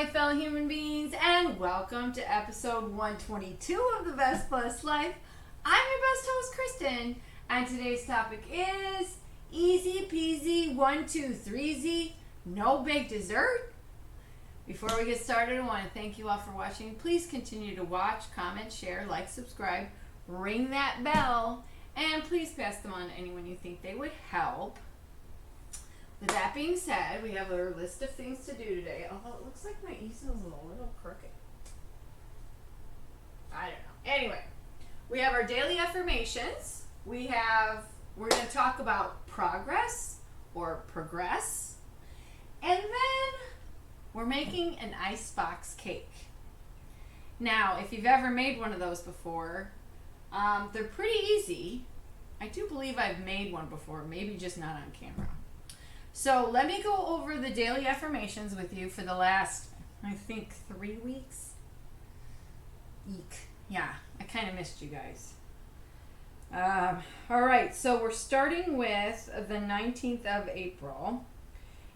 my fellow human beings, and welcome to episode 122 of The Best Plus Life. I'm your best host, Kristen, and today's topic is Easy-Peasy 1, 2, Threesy, no big dessert. Before we get started, I want to thank you all for watching. Please continue to watch, comment, share, like, subscribe, ring that bell, and please pass them on to anyone you think they would help. With that being said, we have a list of things to do today, although it looks like my easel is a little crooked. I don't know. Anyway, we have our daily affirmations. We're going to talk about progress or progress. And then we're making an icebox cake. Now, if you've ever made one of those before, they're pretty easy. I do believe I've made one before, maybe just not on camera. So let me go over the daily affirmations with you for the last, I think, 3 weeks. Eek. Yeah, I kind of missed you guys. All right, so we're starting with the 19th of April.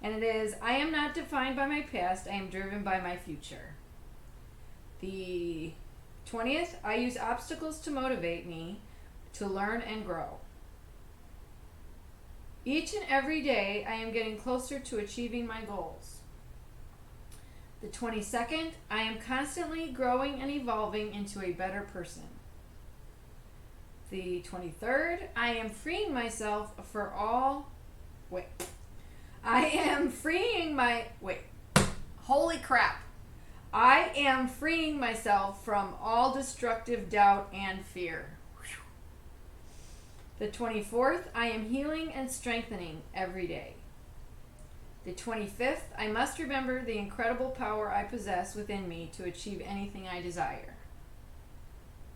And it is, I am not defined by my past, I am driven by my future. The 20th, I use obstacles to motivate me to learn and grow. Each and every day, I am getting closer to achieving my goals. The 22nd, I am constantly growing and evolving into a better person. The 23rd, I am freeing myself for all... I am freeing myself from all destructive doubt and fear. The 24th, I am healing and strengthening every day. The 25th, I must remember the incredible power I possess within me to achieve anything I desire.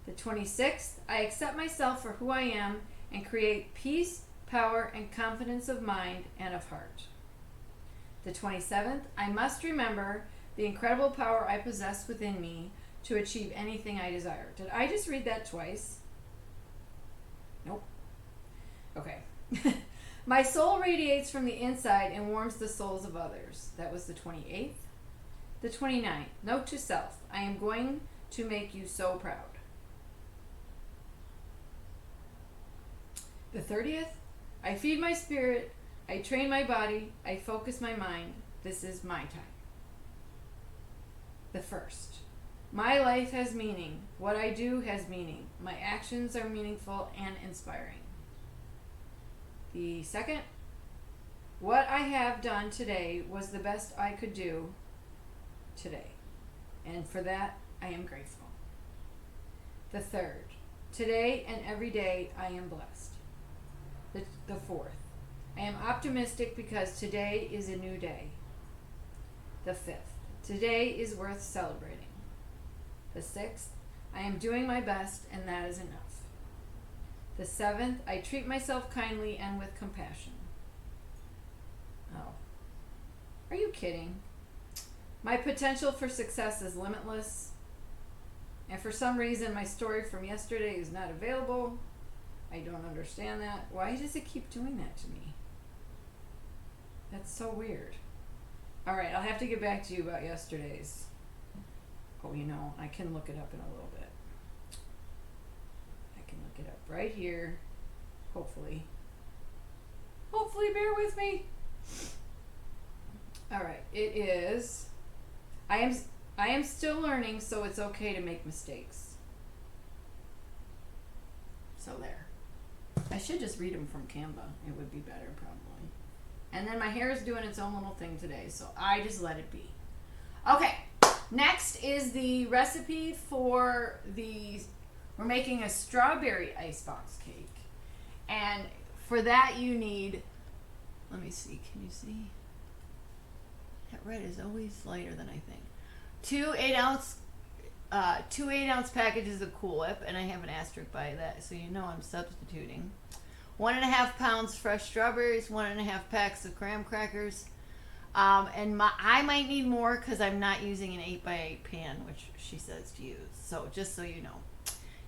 The 26th, I accept myself for who I am and create peace, power, and confidence of mind and of heart. The 27th, I must remember the incredible power I possess within me to achieve anything I desire. Did I just read that twice? Nope. Okay. My soul radiates from the inside and warms the souls of others. That was the 28th. The 29th. Note to self. I am going to make you so proud. The 30th. I feed my spirit. I train my body. I focus my mind. This is my time. The 1st. My life has meaning. What I do has meaning. My actions are meaningful and inspiring. The 2nd, what I have done today was the best I could do today. And for that, I am grateful. The 3rd, today and every day I am blessed. The 4th, I am optimistic because today is a new day. The 5th, today is worth celebrating. The 6th, I am doing my best and that is enough. The 7th, I treat myself kindly and with compassion. Oh. Are you kidding? My potential for success is limitless. And for some reason, my story from yesterday is not available. I don't understand that. Why does it keep doing that to me? That's so weird. All right, I'll have to get back to you about yesterday's. Oh, I can look it up in a little bit. It up right here. Hopefully bear with me. All right, it is I am still learning, so it's okay to make mistakes. So there. I should just read them from Canva. It would be better probably. And then my hair is doing its own little thing today, so I just let it be. Okay. Next is the recipe for we're making a strawberry icebox cake. And for that you need, let me see, can you see? That red is always lighter than I think. Two 8-ounce packages of Cool Whip, and I have an asterisk by that, so I'm substituting. 1.5 pounds fresh strawberries, 1.5 packs of graham crackers. I might need more because I'm not using an 8x8 pan, which she says to use. So just so you know.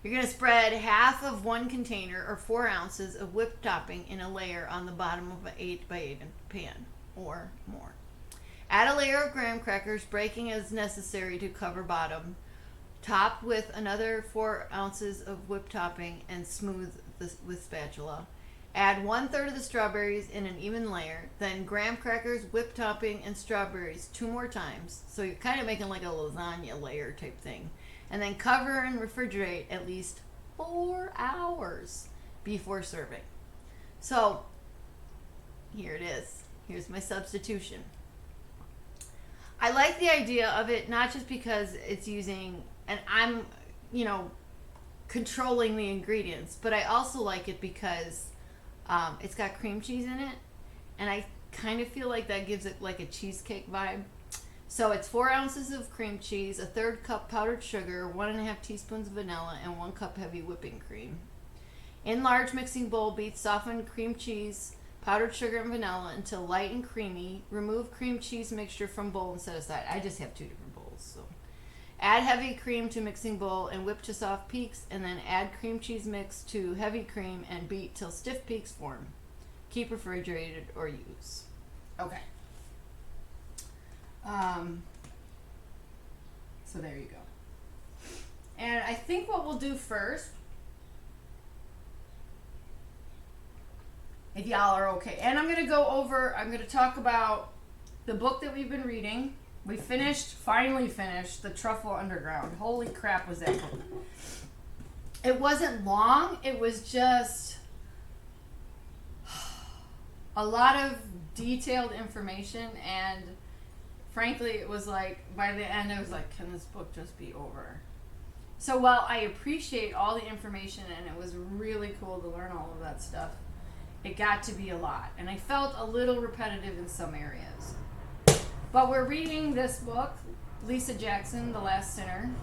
You're going to spread half of one container or 4 ounces of whipped topping in a layer on the bottom of an 8x8 pan or more. Add a layer of graham crackers, breaking as necessary to cover bottom. Top with another 4 ounces of whipped topping and smooth with spatula. Add 1/3 of the strawberries in an even layer. Then graham crackers, whipped topping, and strawberries 2 more times. So you're kind of making like a lasagna layer type thing. And then cover and refrigerate at least 4 hours before serving. So here it is. Here's my substitution. I like the idea of it not just because it's using, and I'm, controlling the ingredients, but I also like it because it's got cream cheese in it, and I kind of feel like that gives it like a cheesecake vibe. So it's 4 ounces of cream cheese, a 1/3 cup powdered sugar, 1.5 teaspoons of vanilla, and 1 cup heavy whipping cream. In large mixing bowl, beat softened cream cheese, powdered sugar, and vanilla until light and creamy. Remove cream cheese mixture from bowl and set aside. I just have 2 different bowls, so. Add heavy cream to mixing bowl and whip to soft peaks, and then add cream cheese mix to heavy cream and beat till stiff peaks form. Keep refrigerated or use. Okay. So there you go. And I think what we'll do first, if y'all are okay, and I'm going to talk about the book that we've been reading. We finally finished The Truffle Underground. Holy crap, was that book. It wasn't long. It was just a lot of detailed information, and frankly, it was like, by the end, I was like, can this book just be over? So while I appreciate all the information, and it was really cool to learn all of that stuff, it got to be a lot, and I felt a little repetitive in some areas. But we're reading this book, Lisa Jackson, The Last Sinner,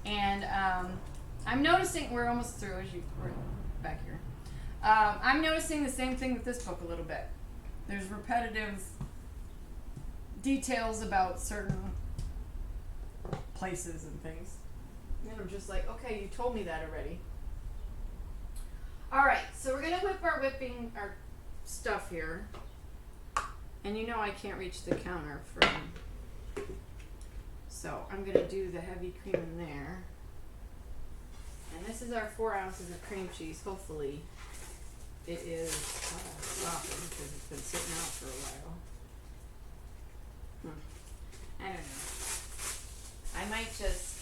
and I'm noticing, we're almost through, we're back here. I'm noticing the same thing with this book a little bit. There's repetitive details about certain places and things. And I'm just like, okay, you told me that already. All right, so we're gonna whip our stuff here, and I can't reach the counter so I'm gonna do the heavy cream in there, and this is our 4 ounces of cream cheese. Hopefully, it is softened because it's been sitting out for a while. I don't know. I might just,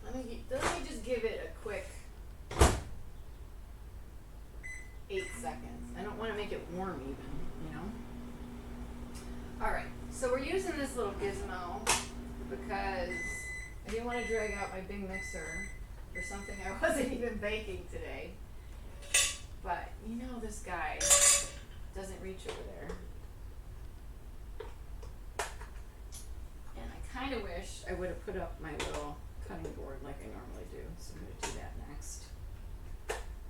let me just give it a quick 8 seconds. I don't want to make it warm even, Alright, so we're using this little gizmo because I didn't want to drag out my big mixer for something I wasn't even baking today. But, this guy doesn't reach over there. And I kind of wish I would have put up my little cutting board like I normally do. So I'm going to do that next.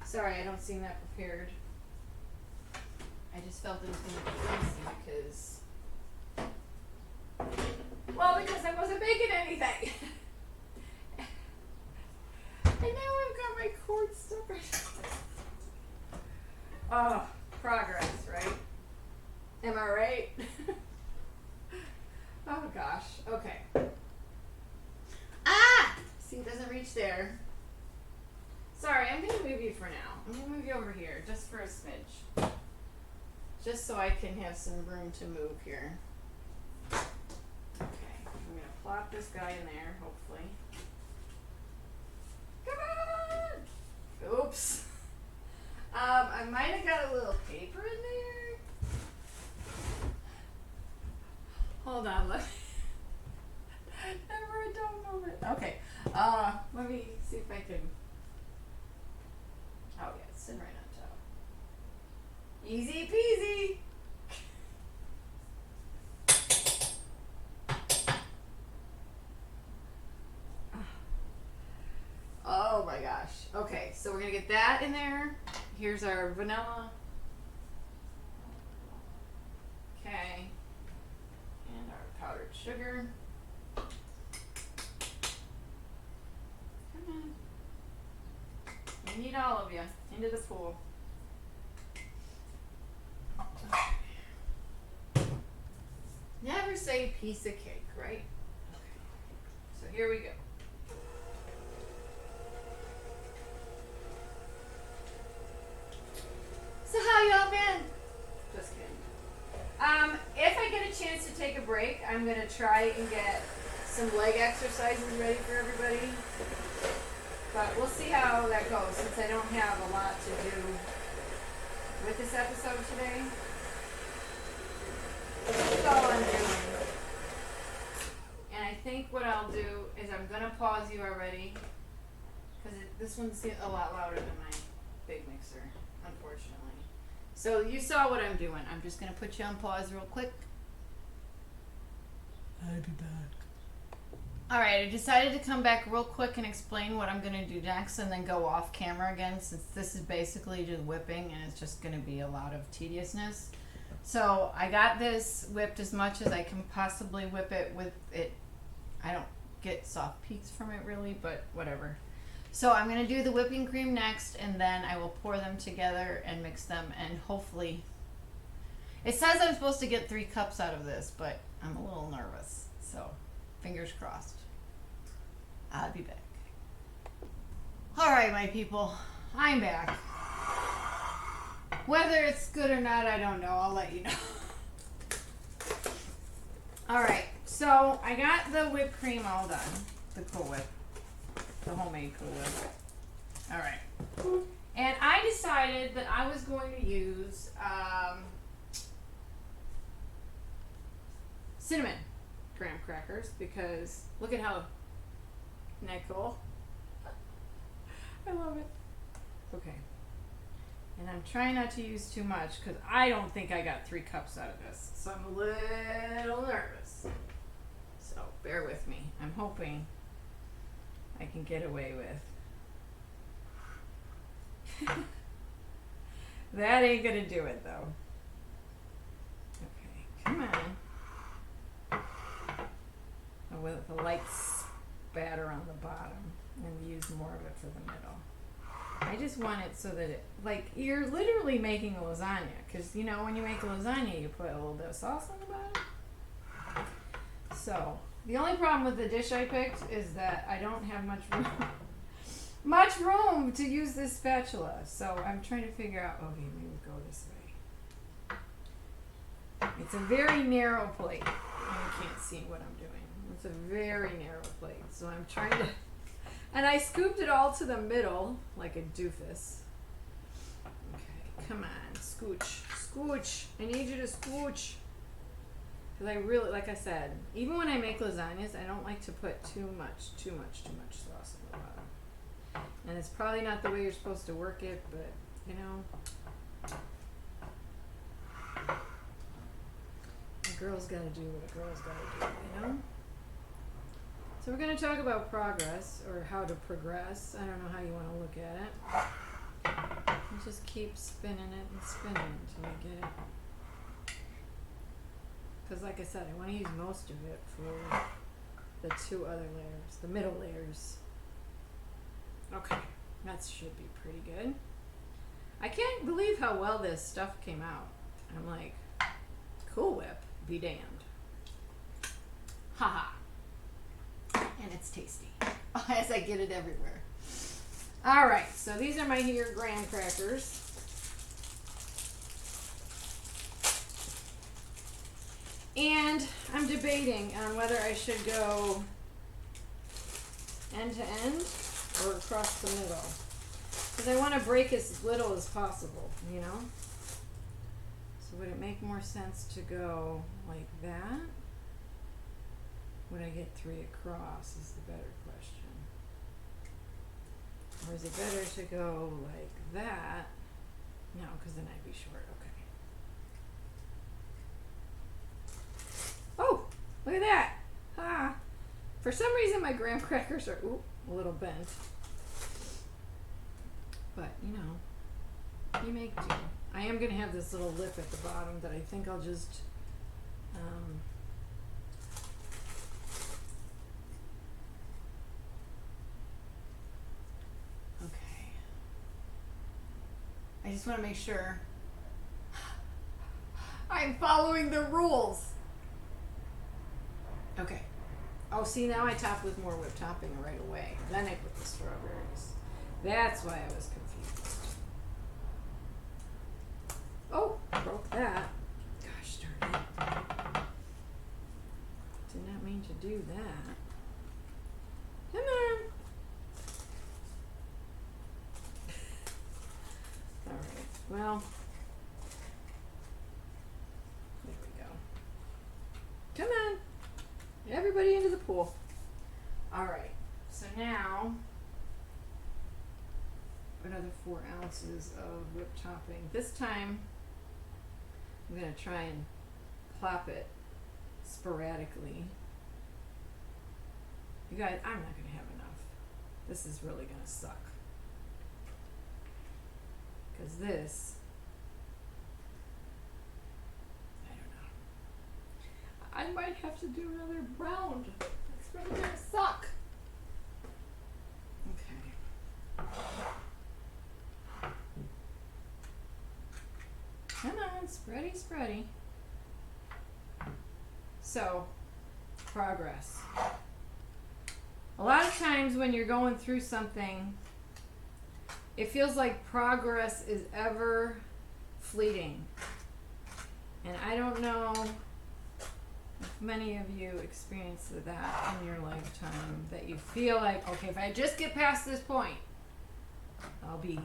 Sorry, I don't seem that prepared. I just felt it was going to be easy because I wasn't baking anything. And now I've got my cord stuck. Oh, progress, right? Am I right? Oh gosh, okay. See, it doesn't reach there. Sorry, I'm going to move you for now. I'm going to move you over here just for a smidge. Just so I can have some room to move here. Okay, I'm going to plop this guy in there, hopefully. Come on! Oops. I might have got a little paper in there. Hold on, never a dull moment. Okay, let me see if I can. Oh yeah, it's sitting right on top. Easy-peasy. Oh my gosh. Okay, so we're gonna get that in there. Here's our vanilla. Okay. And our powdered sugar. Come on. We need all of you into the pool. never say piece of cake, right? Okay. So here we go. So how y'all been? Just kidding. If I get a chance to take a break, I'm gonna try and get some leg exercises ready for everybody. But we'll see how that goes since I don't have a lot to do with this episode today. This is all I'm doing. And I think what I'll do is I'm gonna pause you already because this one's a lot louder than my big mixer, unfortunately. So you saw what I'm doing. I'm just gonna put you on pause real quick. I'll be back. Alright, I decided to come back real quick and explain what I'm gonna do next and then go off camera again since this is basically just whipping and it's just gonna be a lot of tediousness. So I got this whipped as much as I can possibly whip it with it. I don't get soft peaks from it really, but whatever. So I'm going to do the whipping cream next and then I will pour them together and mix them and hopefully... It says I'm supposed to get 3 cups out of this, but I'm a little nervous. So fingers crossed. I'll be back. Alright my people, I'm back. Whether it's good or not, I don't know. I'll let you know. Alright, so I got the whipped cream all done. The Cool Whip. The homemade Cool Whip. Alright. And I decided that I was going to use cinnamon graham crackers because look at how... Isn't that cool? I love it. Okay. And I'm trying not to use too much because I don't think I got 3 cups out of this. So I'm a little nervous. So bear with me. I'm hoping I can get away with. That ain't gonna do it though. Okay, come on. Oh, with the light spatter on the bottom and use more of it for the middle. I just want it so that it, like, you're literally making a lasagna. Because, you know, when you make a lasagna, you put a little bit of sauce on the bottom. So, the only problem with the dish I picked is that I don't have much room to use this spatula. So, I'm trying to figure out, okay, maybe go this way. It's a very narrow plate. You can't see what I'm doing. It's a very narrow plate. So, I'm trying to... And I scooped it all to the middle, like a doofus. Okay, come on, scooch, scooch. I need you to scooch. Because I really, like I said, even when I make lasagnas, I don't like to put too much sauce on the bottom. And it's probably not the way you're supposed to work it, but, you know. A girl's gotta do what a girl's gotta do, you know? So we're going to talk about progress, or how to progress. I don't know how you want to look at it. And just keep spinning it and spinning until I get it. Because like I said, I want to use most of it for the 2 other layers, the middle layers. Okay, that should be pretty good. I can't believe how well this stuff came out. I'm like, Cool Whip, be damned. Haha. And it's tasty as I get it everywhere. All right, so these are my here graham crackers. And I'm debating on whether I should go end to end or across the middle. Because I want to break as little as possible, you know? So would it make more sense to go like that? Would I get 3 across is the better question. Or is it better to go like that? No, because then I'd be short. Okay. Oh, look at that. Ah. For some reason my graham crackers are a little bent. But, you know, you make do. I am going to have this little lip at the bottom that I think I'll just... I just want to make sure I'm following the rules. Okay. Oh, see, now I top with more whipped topping right away. Then I put the strawberries. That's why I was confused. Oh, broke that. Gosh darn it. Did not mean to do that. Come on. Alright, well. There we go. Come on. Everybody into the pool. Alright, so now another 4 ounces of whipped topping. This time I'm going to try and plop it sporadically. You guys, I'm not going to have enough. This is really going to suck. Because this, I don't know. I might have to do another round. It's really going to suck. Okay. Come on, spready, spready. So, progress. A lot of times when you're going through something, it feels like progress is ever fleeting. And I don't know if many of you experience that in your lifetime, that you feel like, okay, if I just get past this point, I'll be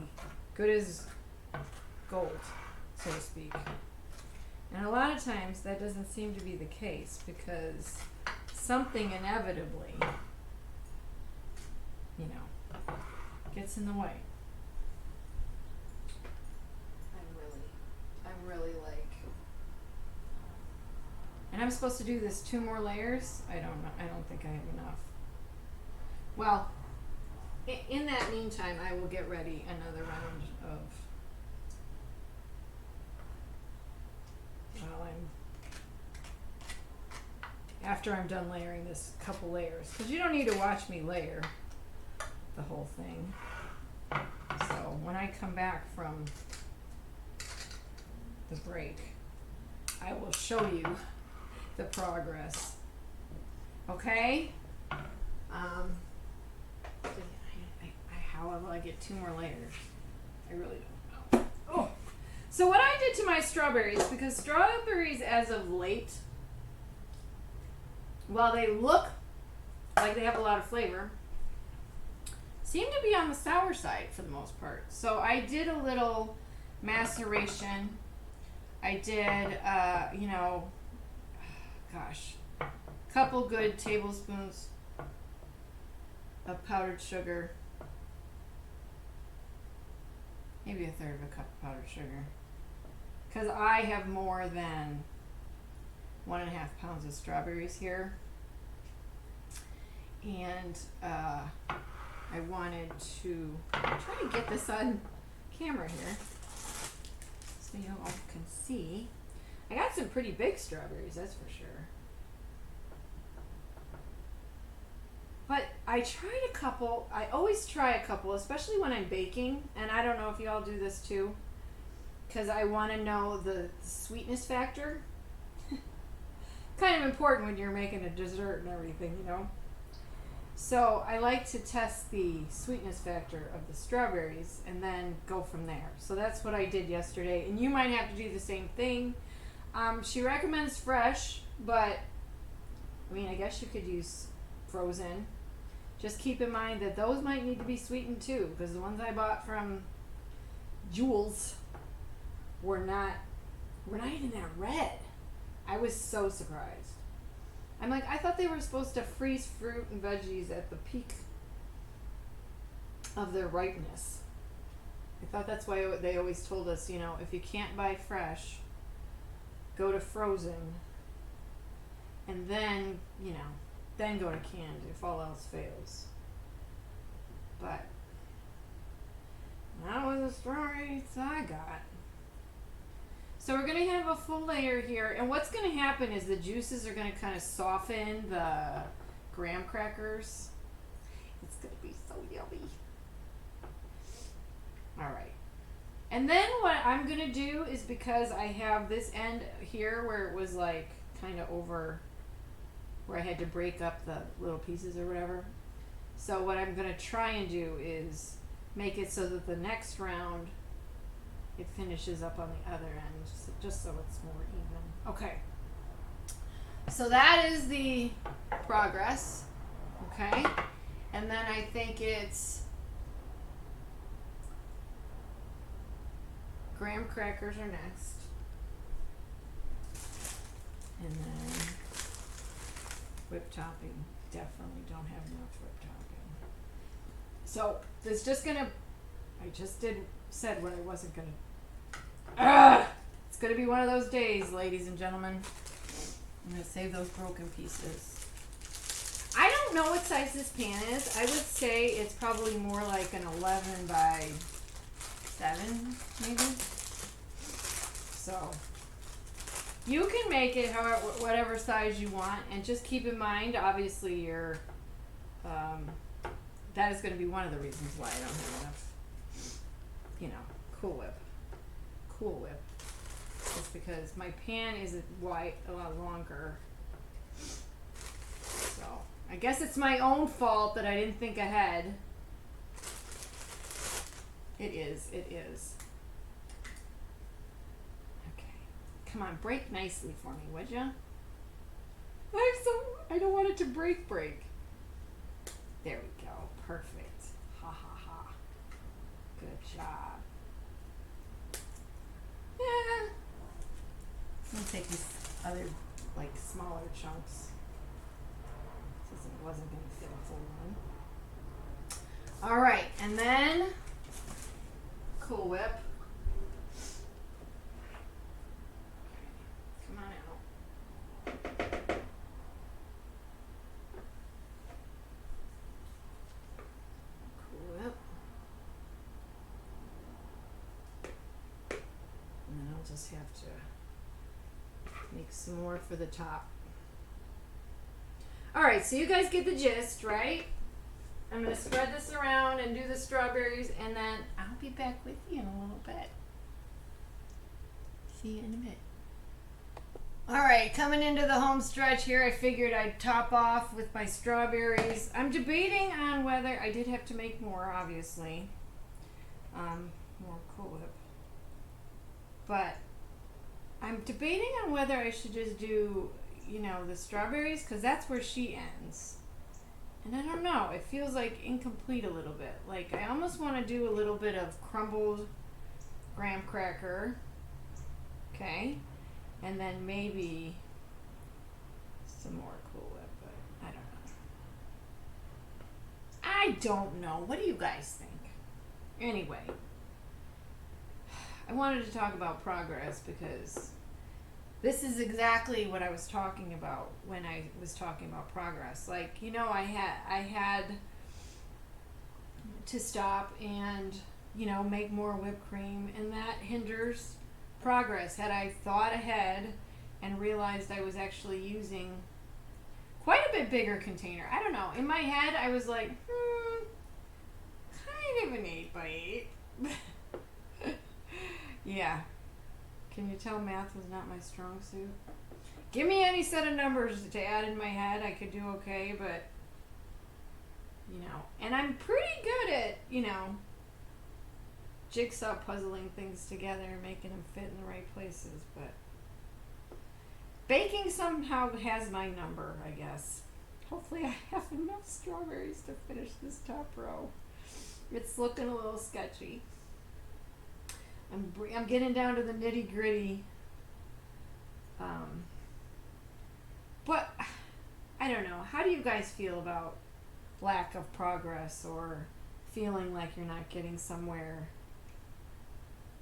good as gold, so to speak. And a lot of times that doesn't seem to be the case, because something inevitably, gets in the way. I'm really like, and I'm supposed to do this 2 more layers. I don't know. I don't think I have enough. Well, in that meantime, I will get ready another round of, after I'm done layering this couple layers, because you don't need to watch me layer the whole thing. So when I come back from the break, I will show you the progress. Okay? How will I get 2 more layers? I really don't know. Oh! So what I did to my strawberries, because strawberries as of late, while they look like they have a lot of flavor, seem to be on the sour side for the most part. So I did a little maceration. I did, couple good tablespoons of powdered sugar. Maybe a third of a cup of powdered sugar. Because I have more than 1.5 pounds of strawberries here. And I wanted to try to get this on camera here so you all can see. I got some pretty big strawberries, that's for sure. But I tried a couple. I always try a couple, especially when I'm baking. And I don't know if you all do this too, because I want to know the sweetness factor. Kind of important when you're making a dessert and everything, So I like to test the sweetness factor of the strawberries and then go from there. So that's what I did yesterday, and you might have to do the same thing. She recommends fresh, but I guess you could use frozen. Just keep in mind that those might need to be sweetened too, because the ones I bought from Jules were not even that red. I was so surprised. I'm like, I thought they were supposed to freeze fruit and veggies at the peak of their ripeness. I thought that's why they always told us, if you can't buy fresh, go to frozen, and then, then go to canned if all else fails. But that was the strawberries I got. So we're going to have a full layer here, and what's going to happen is the juices are going to kind of soften the graham crackers. It's going to be so yummy. All right. And then what I'm going to do is, because I have this end here where it was like kind of over where I had to break up the little pieces or whatever. So what I'm going to try and do is make it so that the next round it finishes up on the other end, just so it's more even. Okay. So that is the progress. Okay. And then I think it's graham crackers are next. And then whipped topping. Definitely don't have enough whipped topping. So it's just gonna, I just said what I wasn't gonna, it's gonna be one of those days, ladies and gentlemen. I'm gonna save those broken pieces. I don't know what size this pan is. I would say it's probably more like an 11 by 7, maybe. So you can make it however, whatever size you want, and just keep in mind, obviously, your that is going to be one of the reasons why I don't have enough, Cool Whip. It's because my pan is a lot longer. So I guess it's my own fault that I didn't think ahead. It is. Come on, break nicely for me, would ya? I don't want it to break. There we go. Perfect. Ha ha ha. Good job. Yeah. I'm gonna take these other, smaller chunks. Since it wasn't gonna fit a full one. Alright, and then Cool Whip. Just have to make some more for the top. Alright, so you guys get the gist, right? I'm going to spread this around and do the strawberries, and then I'll be back with you in a little bit. See you in a bit. Alright, coming into the home stretch here, I figured I'd top off with my strawberries. I'm debating on whether I did have to make more, obviously. More Cool Whip. But I'm debating on whether I should just do, the strawberries, because that's where she ends. And I don't know, it feels like incomplete a little bit. I almost want to do a little bit of crumbled graham cracker. Okay. And then maybe some more Cool Whip, but I don't know. What do you guys think? Anyway. I wanted to talk about progress because this is exactly what I was talking about when I was talking about progress. I had to stop and, make more whipped cream, and that hinders progress. Had I thought ahead and realized I was actually using quite a bit bigger container. I don't know. In my head, I was like, kind of an 8 by 8. Yeah. Can you tell math was not my strong suit? Give me any set of numbers to add in my head. I could do okay, but, and I'm pretty good at, jigsaw puzzling things together and making them fit in the right places, but baking somehow has my number, I guess. Hopefully I have enough strawberries to finish this top row. It's looking a little sketchy. I'm getting down to the nitty gritty. But I don't know. How do you guys feel about lack of progress or feeling like you're not getting somewhere?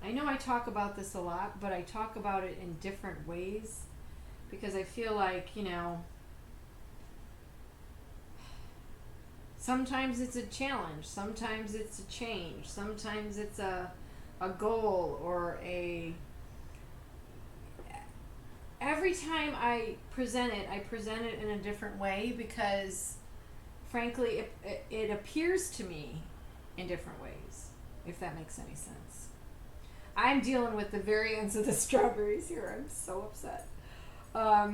I know I talk about this a lot, but I talk about it in different ways because I feel like, sometimes it's a challenge, sometimes it's a change, sometimes it's a goal or every time I present it in a different way because frankly it appears to me in different ways, if that makes any sense. I'm dealing with the very ends of the strawberries here. I'm so upset. But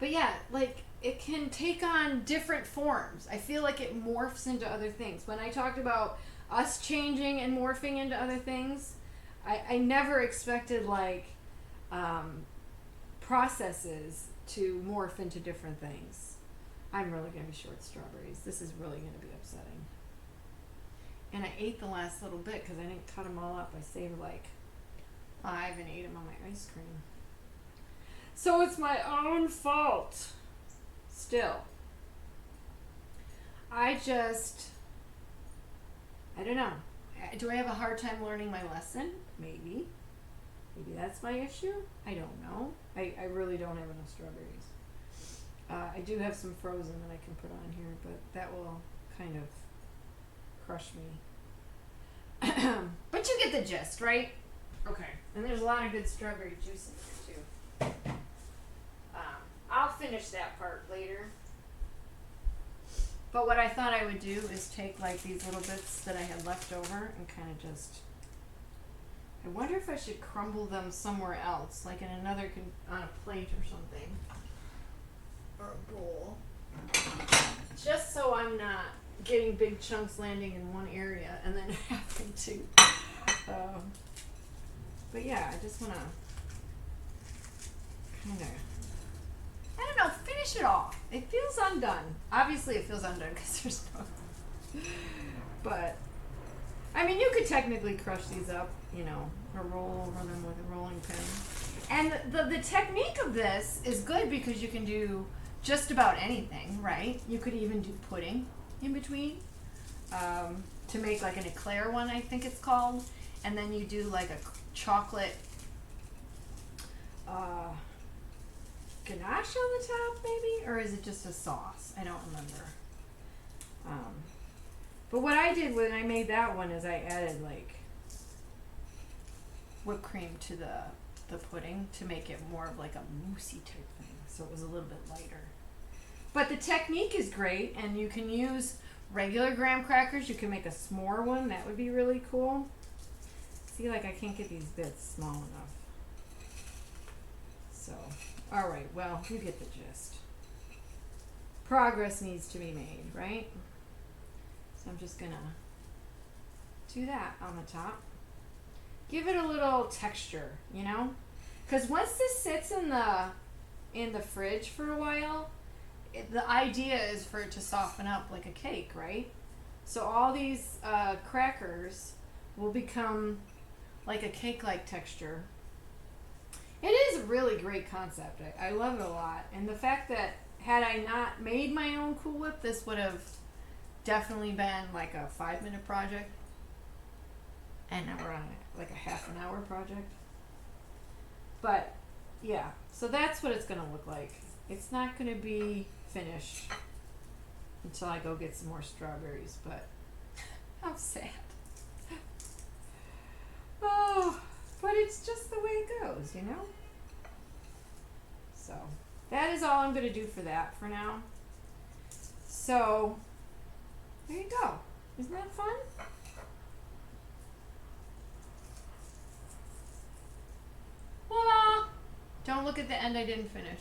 But yeah, like it can take on different forms. I feel like it morphs into other things. When I talked about us changing and morphing into other things, I never expected like processes to morph into different things. I'm really going to be short strawberries. This is really going to be upsetting. And I ate the last little bit because I didn't cut them all up. I saved like 5 and ate them on my ice cream. So it's my own fault. Still. I don't know. Do I have a hard time learning my lesson? Maybe. Maybe that's my issue. I don't know. I really don't have enough strawberries. I do have some frozen that I can put on here, but that will kind of crush me. But you get the gist, right? Okay. And there's a lot of good strawberry juice in here too. I'll finish that part later. But what I thought I would do is take like these little bits that I had left over and kind of just, I wonder if I should crumble them somewhere else, like in another, on a plate or something. Or a bowl. Just so I'm not getting big chunks landing in one area and then having to. But yeah, I just want to kind of, I don't know, finish it off. It feels undone. Obviously it feels undone because there's no, but I mean, you could technically crush these up, you know, or roll over them with a rolling pin. And the technique of this is good because you can do just about anything, right? You could even do pudding in between to make like an eclair one, I think it's called. And then you do like a chocolate ganache on the top, maybe? Or is it just a sauce? I don't remember. But what I did when I made that one is I added like whipped cream to the pudding to make it more of like a moussey type thing. So it was a little bit lighter. But the technique is great, and you can use regular graham crackers. You can make a s'more one. That would be really cool. See, like I can't get these bits small enough. So, all right, well, you get the gist. Progress needs to be made, right? So I'm just gonna do that on the top. Give it a little texture, you know? Because once this sits in the fridge for a while, the idea is for it to soften up like a cake, right? So all these crackers will become like a cake-like texture. It is a really great concept. I love it a lot. And the fact that had I not made my own Cool Whip, this would have definitely been like a 5-minute project. And now we're on like a half an hour project. But yeah, so that's what it's going to look like. It's not going to be finished until I go get some more strawberries, but how sad. Oh, but it's just the way it goes, you know? So that is all I'm going to do for that for now. So there you go. Isn't that fun? Voila! Don't look at the end I didn't finish.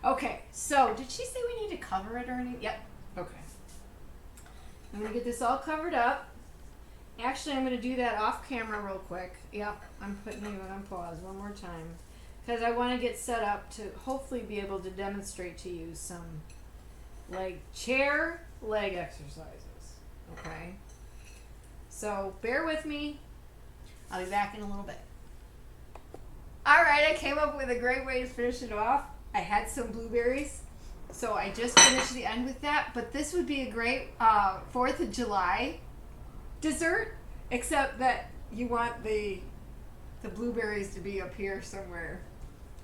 Okay, so did she say we need to cover it or anything? Yep. Okay. I'm going to get this all covered up. Actually, I'm going to do that off camera real quick. Yep, I'm putting you on pause one more time. Because I want to get set up to hopefully be able to demonstrate to you some chair leg exercises. Okay? So bear with me. I'll be back in a little bit. Alright, I came up with a great way to finish it off. I had some blueberries, so I just finished the end with that. But this would be a great 4th of July dessert, except that you want the blueberries to be up here somewhere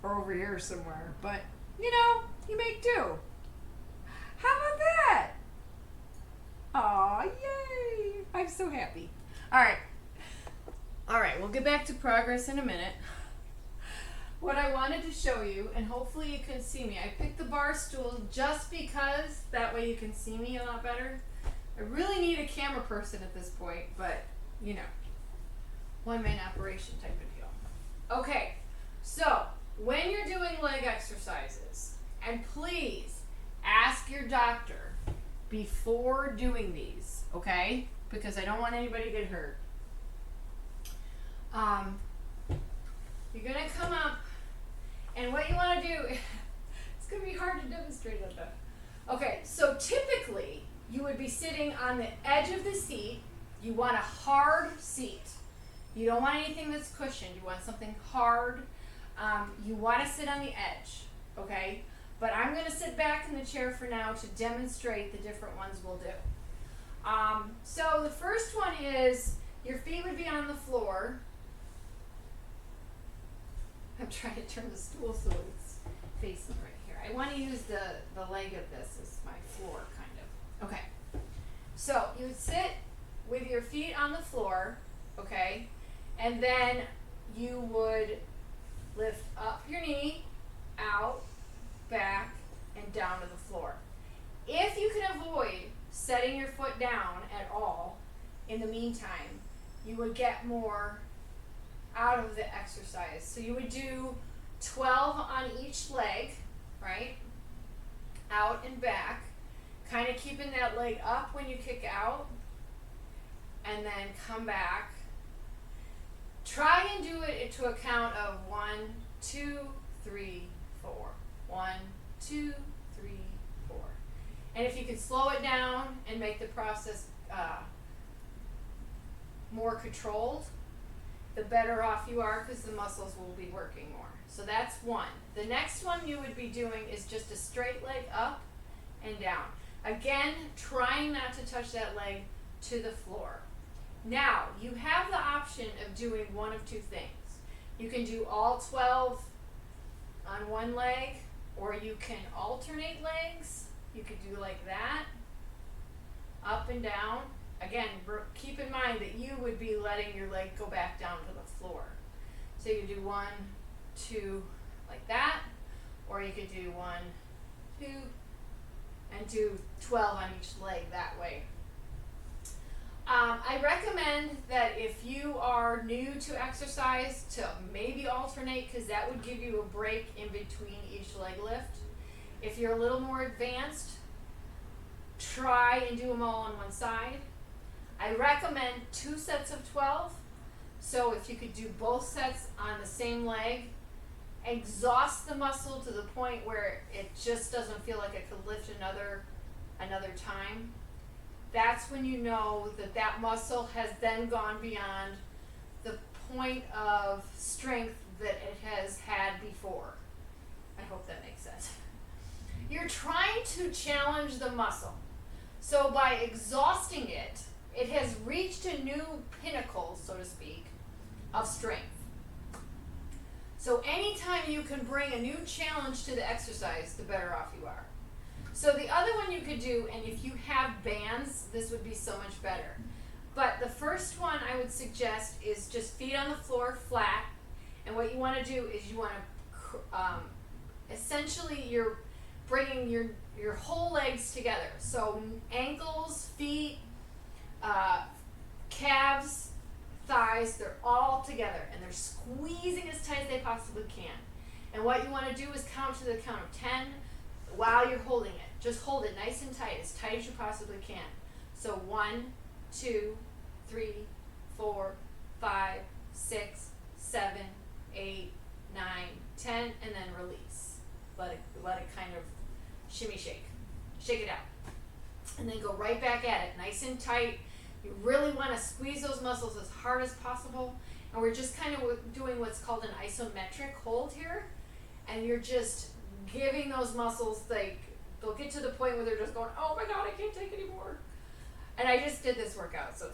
or over here somewhere. But, you know, you make do. How about that? Aw, yay! I'm so happy. Alright, we'll get back to progress in a minute. What I wanted to show you, and hopefully you can see me, I picked the bar stool just because that way you can see me a lot better. I really need a camera person at this point, but, you know, one-man operation type of deal. Okay, so when you're doing leg exercises, and please ask your doctor before doing these, okay? Because I don't want anybody to get hurt. You're gonna come up, and what you want to do, it's gonna be hard to demonstrate on that. Okay, so typically you would be sitting on the edge of the seat. You want a hard seat. You don't want anything that's cushioned. You want something hard. You want to sit on the edge, okay? But I'm going to sit back in the chair for now to demonstrate the different ones we'll do. So the first one is your feet would be on the floor. I'm trying to turn the stool so it's facing right here. I want to use the leg of this as my floor, kind of. Okay. So you would sit with your feet on the floor, okay? And then you would lift up your knee, out, back, and down to the floor. If you can avoid setting your foot down at all in the meantime, you would get more out of the exercise. So you would do 12 on each leg, right? Out and back, kind of keeping that leg up when you kick out, and then come back. Try and do it to a count of 1, 2, 3, 4. 1, 2, 3, 4. And if you can slow it down and make the process more controlled, the better off you are, because the muscles will be working more. So that's one. The next one you would be doing is just a straight leg up and down. Again, trying not to touch that leg to the floor. Now, you have the option of doing one of two things. You can do all 12 on one leg, or you can alternate legs. You could do like that, up and down. Again, keep in mind that you would be letting your leg go back down to the floor. So you do 1, 2, like that, or you could do 1, 2, and do 12 on each leg that way. I recommend that if you are new to exercise, to maybe alternate, because that would give you a break in between each leg lift. If you're a little more advanced, try and do them all on one side. I recommend 2 sets of 12. So if you could do both sets on the same leg, exhaust the muscle to the point where it just doesn't feel like it could lift another time. That's when you know that that muscle has then gone beyond the point of strength that it has had before. I hope that makes sense. You're trying to challenge the muscle. So by exhausting it, it has reached a new pinnacle, so to speak, of strength. So anytime you can bring a new challenge to the exercise, the better off you are. So the other one you could do, and if you have bands, this would be so much better. But the first one I would suggest is just feet on the floor flat. And what you want to do is you want to, essentially you're bringing your whole legs together. So ankles, feet, calves, thighs, they're all together. And they're squeezing as tight as they possibly can. And what you want to do is count to the count of 10 while you're holding it. Just hold it nice and tight as you possibly can. So 1, 2, 3, 4, 5, 6, 7, 8, 9, 10, and then release. Let it kind of shimmy shake. Shake it out. And then go right back at it, nice and tight. You really want to squeeze those muscles as hard as possible. And we're just kind of doing what's called an isometric hold here. And you're just giving those muscles, like, they'll get to the point where they're just going, oh my God, I can't take anymore. And I just did this workout, so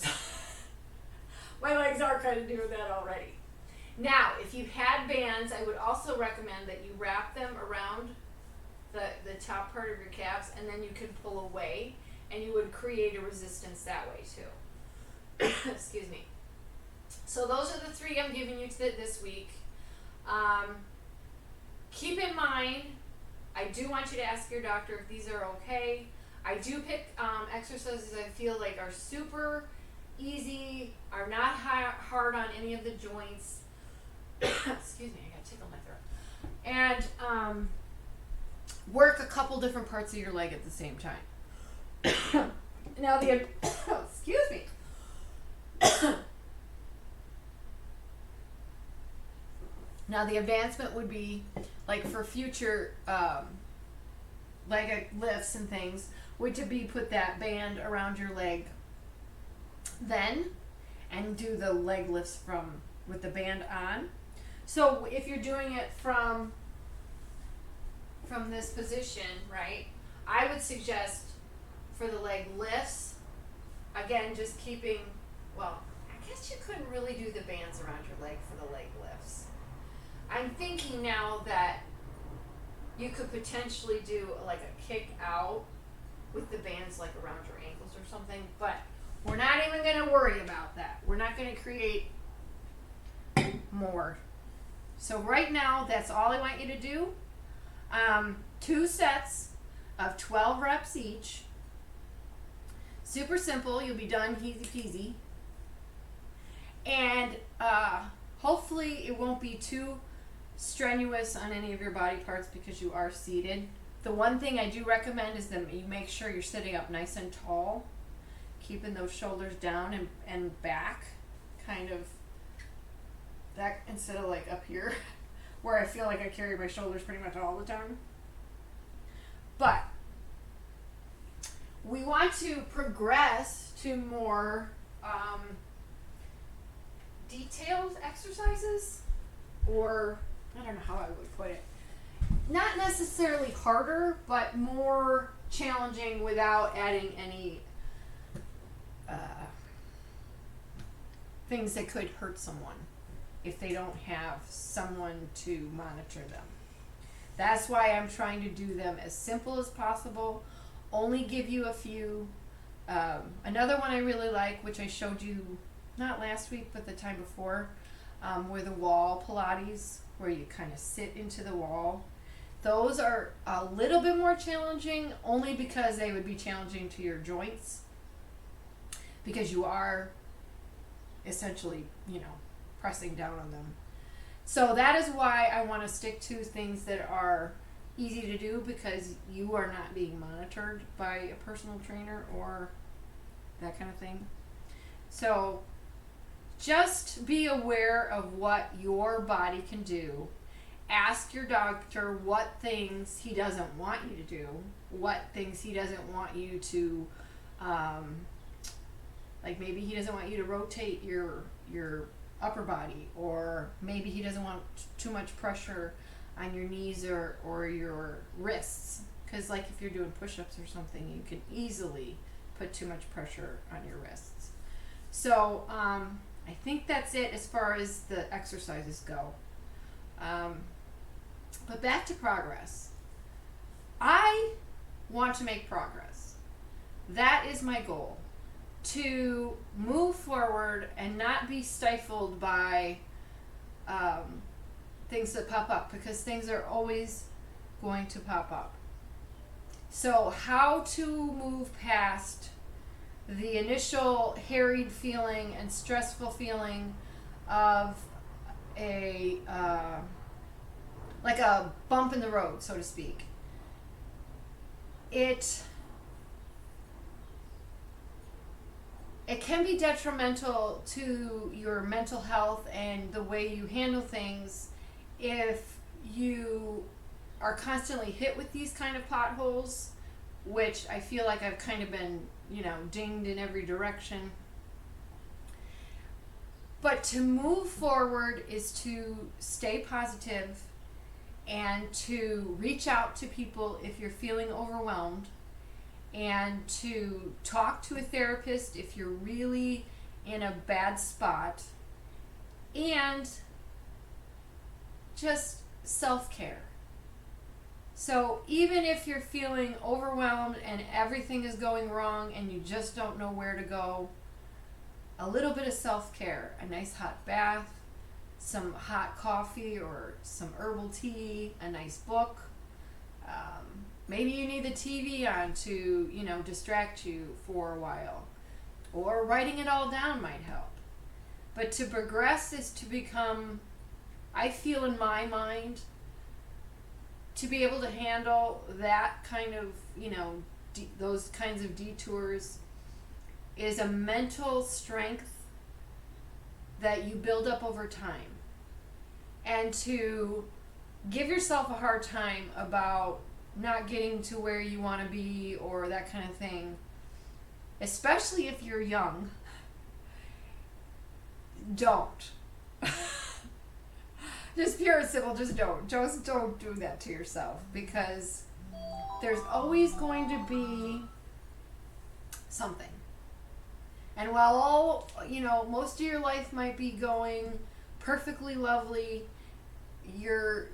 my legs are kind of doing that already. Now, if you had bands, I would also recommend that you wrap them around the top part of your calves, and then you can pull away, and you would create a resistance that way too. Excuse me. So those are the 3 I'm giving you this week. Keep in mind, I do want you to ask your doctor if these are okay. I do pick exercises I feel like are super easy, are not hard on any of the joints. Excuse me, I got tickle in my throat. and work a couple different parts of your leg at the same time. Now the excuse me. Now the advancement would be like for future leg lifts and things would to be put that band around your leg then and do the leg lifts from with the band on. So if you're doing it from this position, right, I would suggest for the leg lifts, again, just keeping, well, I guess you couldn't really do the bands around your leg for the leg lifts. I'm thinking now that you could potentially do like a kick out with the bands like around your ankles or something, but we're not even going to worry about that. We're not going to create more. So right now, that's all I want you to do. 2 sets of 12 reps each. Super simple. You'll be done easy-peasy. And hopefully it won't be too strenuous on any of your body parts because you are seated. The one thing I do recommend is that you make sure you're sitting up nice and tall, keeping those shoulders down and back, kind of that instead of like up here where I feel like I carry my shoulders pretty much all the time. But we want to progress to more detailed exercises, or I don't know how I would put it. Not necessarily harder, but more challenging without adding any things that could hurt someone if they don't have someone to monitor them. That's why I'm trying to do them as simple as possible, only give you a few. Another one I really like, which I showed you not last week but the time before, were the wall Pilates, where you kind of sit into the wall. Those are a little bit more challenging, only because they would be challenging to your joints, because you are essentially, pressing down on them. So that is why I want to stick to things that are easy to do, because you are not being monitored by a personal trainer or that kind of thing. So just be aware of what your body can do. Ask your doctor what things he doesn't want you to do, what things he doesn't want you to, like maybe he doesn't want you to rotate your upper body, or maybe he doesn't want too much pressure on your knees or your wrists, because like if you're doing push-ups or something, you can easily put too much pressure on your wrists. So I think that's it as far as the exercises go. But back to progress. I want to make progress. That is my goal. To move forward and not be stifled by things that pop up, because things are always going to pop up. So how to move past the initial harried feeling and stressful feeling of a like a bump in the road, so to speak. It can be detrimental to your mental health and the way you handle things if you are constantly hit with these kind of potholes, which I feel like I've kind of been, dinged in every direction. But to move forward is to stay positive and to reach out to people if you're feeling overwhelmed, and to talk to a therapist if you're really in a bad spot, and just self-care. So even if you're feeling overwhelmed and everything is going wrong and you just don't know where to go, a little bit of self-care, a nice hot bath, some hot coffee or some herbal tea, a nice book. Maybe you need the TV on to, distract you for a while. Or writing it all down might help. But to progress is to become, I feel in my mind, to be able to handle that kind of, those kinds of detours is a mental strength that you build up over time. And to give yourself a hard time about not getting to where you want to be or that kind of thing, especially if you're young, don't. Just pure and simple, just don't. Just don't do that to yourself, because there's always going to be something. And while most of your life might be going perfectly lovely, your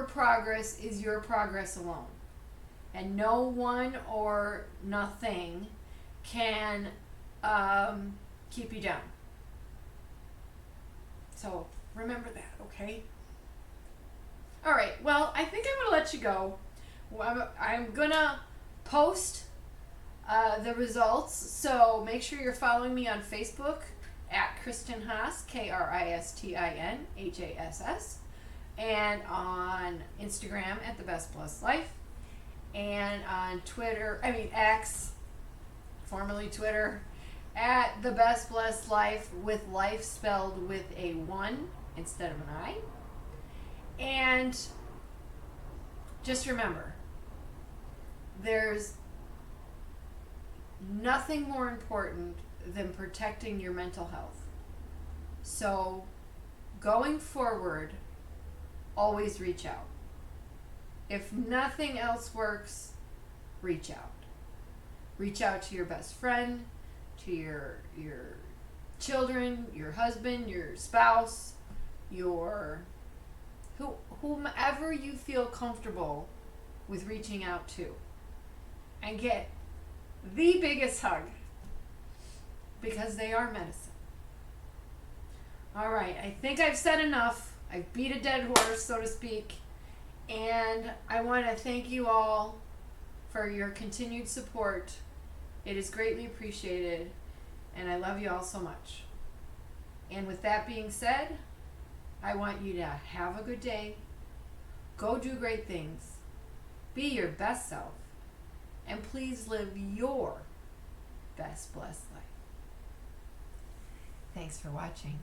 progress is your progress alone. And no one or nothing can keep you down. So remember that, okay? All right, well, I think I'm going to let you go. I'm going to post the results, so make sure you're following me on Facebook at Kristen Haas, KristinHass, and on Instagram at The Best Blessed Life, and on X, formerly Twitter, at The Best Blessed Life, with life spelled with a 1 instead of an I. And just remember, there's nothing more important than protecting your mental health. So going forward, always reach out. If nothing else works, reach out. Reach out to your best friend, to your children, your husband, your spouse, whomever you feel comfortable with reaching out to, and get the biggest hug, because they are medicine. All right, I think I've said enough. I've beat a dead horse, so to speak, and I want to thank you all for your continued support. It is greatly appreciated, and I love you all so much. And with that being said, I want you to have a good day, go do great things, be your best self, and please live your best blessed life. Thanks for watching.